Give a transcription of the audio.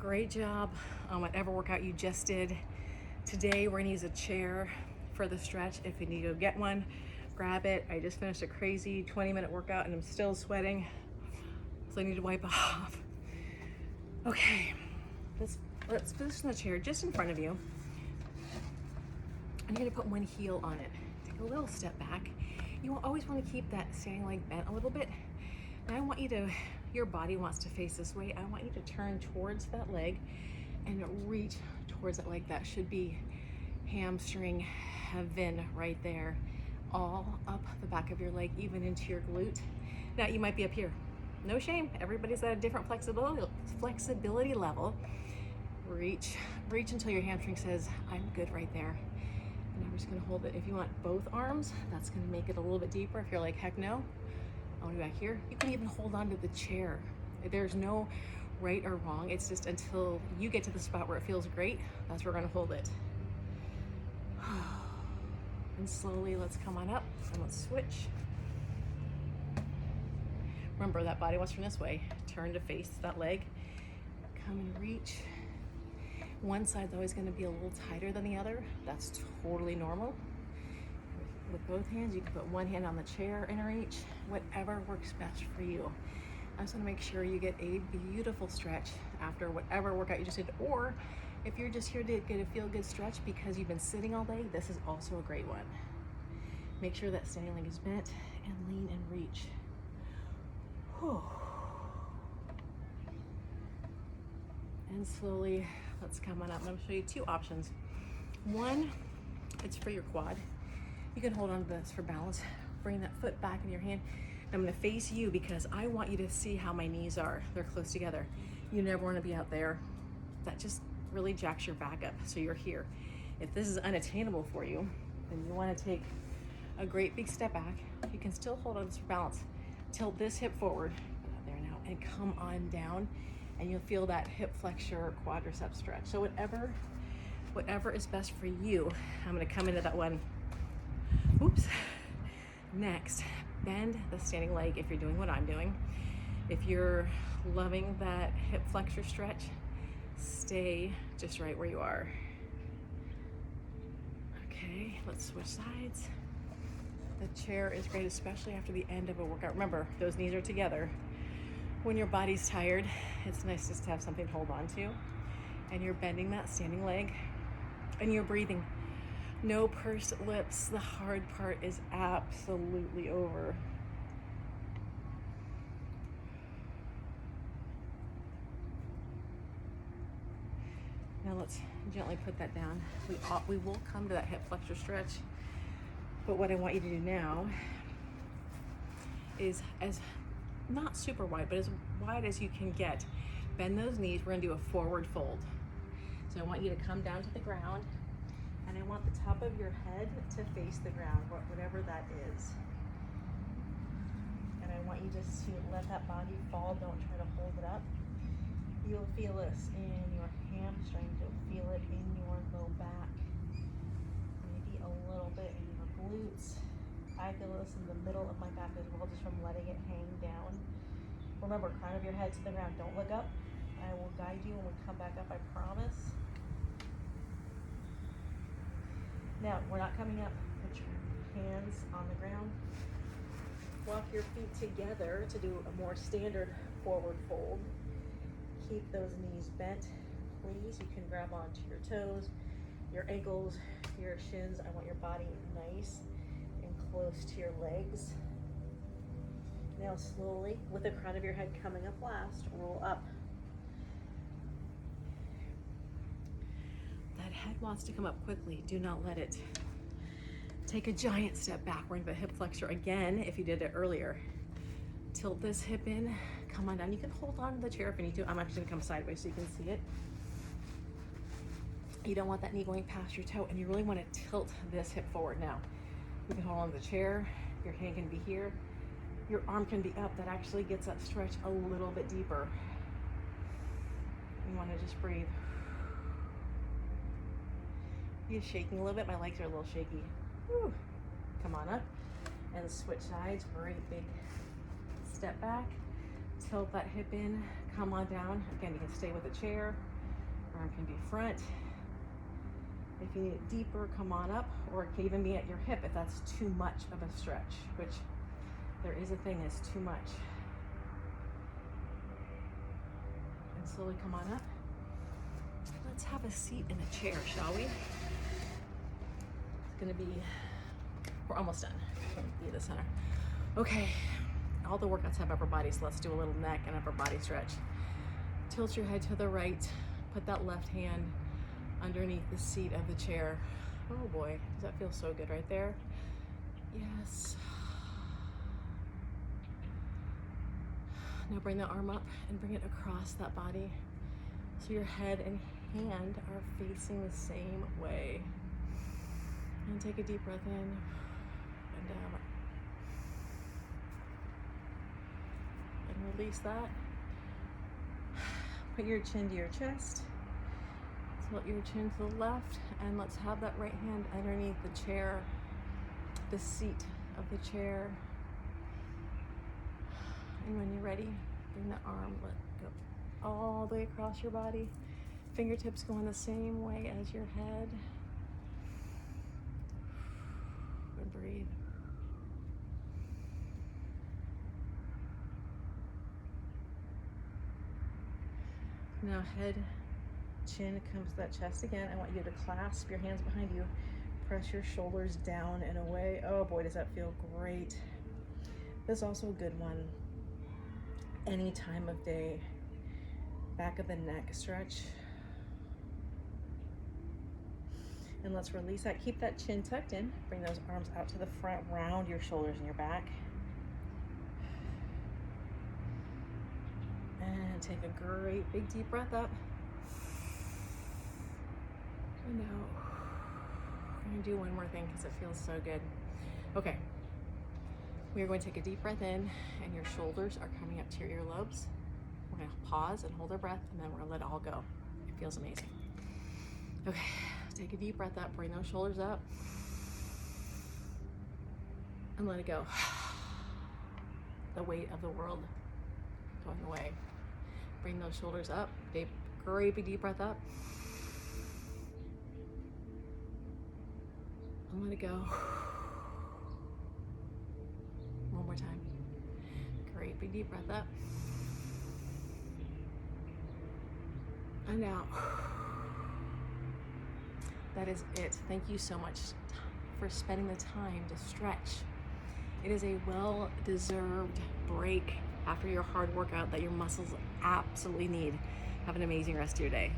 Great job on whatever workout you just did. Today we're gonna use a chair for the stretch. If you need to get one, grab it. I just finished a crazy 20-minute workout and I'm still sweating, so I need to wipe off. Okay, let's position the chair just in front of you. I'm gonna put one heel on it. Take a little step back. You will always want to keep that standing leg bent a little bit. And I want you to, your body wants to face this way. I want you to turn towards that leg and reach towards that leg. That should be hamstring heaven right there. All up the back of your leg, even into your glute. Now you might be up here. No shame, everybody's at a different flexibility level. Reach until your hamstring says, I'm good right there. And I'm just gonna hold it. If you want both arms, that's gonna make it a little bit deeper. If you're like, heck no, I wanna be back here. You can even hold on to the chair. There's no right or wrong. It's just until you get to the spot where it feels great, that's where we're gonna hold it. And slowly, let's come on up and let's switch. Remember, that body wants to turn this way. Turn to face that leg. Come and reach. One side's always going to be a little tighter than the other. That's totally normal. With both hands, you can put one hand on the chair and reach, whatever works best for you. I just want to make sure you get a beautiful stretch after whatever workout you just did, or if you're just here to get a feel-good stretch because you've been sitting all day, this is also a great one. Make sure that standing leg is bent and lean and reach. Whew. And slowly, let's come on up. I'm going to show you two options. One, it's for your quad. You can hold on to this for balance. Bring that foot back in your hand. I'm going to face you because I want you to see how my knees are. They're close together. You never want to be out there. That just really jacks your back up. So you're here. If this is unattainable for you, then you want to take a great big step back. You can still hold on to this for balance. Tilt this hip forward. There now. And come on down. And you'll feel that hip flexor quadricep stretch. So whatever is best for you. I'm gonna come into that one. Oops. Next, bend the standing leg if you're doing what I'm doing. If you're loving that hip flexor stretch, stay just right where you are. Okay, let's switch sides. The chair is great, especially after the end of a workout. Remember, those knees are together. When your body's tired, it's nice just to have something to hold on to. And you're bending that standing leg and you're breathing. No pursed lips. The hard part is absolutely over. Now let's gently put that down. We will come to that hip flexor stretch. But what I want you to do now is not super wide, but as wide as you can get. Bend those knees. We're gonna do a forward fold. So I want you to come down to the ground, and I want the top of your head to face the ground, whatever that is. And I want you just to let that body fall. Don't try to hold it up. You'll feel this in your hamstrings. You'll feel it in your low back. Maybe a little bit in your glutes. I feel this in the middle of my back as well, just from letting it hang down. Remember, crown of your head to the ground. Don't look up. I will guide you when we come back up, I promise. Now, we're not coming up. Put your hands on the ground. Walk your feet together to do a more standard forward fold. Keep those knees bent, please. You can grab onto your toes, your ankles, your shins. I want your body nice and close to your legs. Now slowly, with the crown of your head coming up last, roll up. That head wants to come up quickly. Do not let it. Take a giant step back. We're into the hip flexor again if you did it earlier. Tilt this hip in, come on down. You can hold on to the chair if you need to. I'm actually gonna come sideways so you can see it. You don't want that knee going past your toe, and you really want to tilt this hip forward now. You can hold on to the chair. Your hand can be here. Your arm can be up. That actually gets that stretch a little bit deeper. You want to just breathe. You're shaking a little bit. My legs are a little shaky. Whew. Come on up and switch sides. Great big step back. Tilt that hip in. Come on down. Again, you can stay with the chair. Arm can be front. If you need it deeper, come on up, or it can even be at your hip if that's too much of a stretch, which there is a thing is too much. And slowly come on up. Let's have a seat in a chair, shall we? It's gonna be, we're almost done. Be the center. Okay, all the workouts have upper body, so let's do a little neck and upper body stretch. Tilt your head to the right, put that left hand underneath the seat of the chair. Oh boy, does that feel so good right there? Yes. Now bring the arm up and bring it across that body so your head and hand are facing the same way. And take a deep breath in and down. And release that. Put your chin to your chest. Tilt your chin to the left, and let's have that right hand underneath the chair, the seat of the chair. And when you're ready, bring the arm, let go all the way across your body. Fingertips going the same way as your head. And breathe. Now head, chin comes to that chest again. I want you to clasp your hands behind you. Press your shoulders down and away. Oh boy, does that feel great. This is also a good one. Any time of day. Back of the neck stretch. And let's release that. Keep that chin tucked in. Bring those arms out to the front. Round your shoulders and your back. And take a great big deep breath up. And out. We're going to do one more thing because it feels so good. Okay. We are going to take a deep breath in, and your shoulders are coming up to your earlobes. We're going to pause and hold our breath, and then we're going to let it all go. It feels amazing. Okay. Take a deep breath up. Bring those shoulders up. And let it go. The weight of the world going away. Bring those shoulders up. Great big deep breath up. And let it go. One more time. Great big deep breath up. And out. That is it. Thank you so much for spending the time to stretch. It is a well-deserved break after your hard workout that your muscles absolutely need. Have an amazing rest of your day.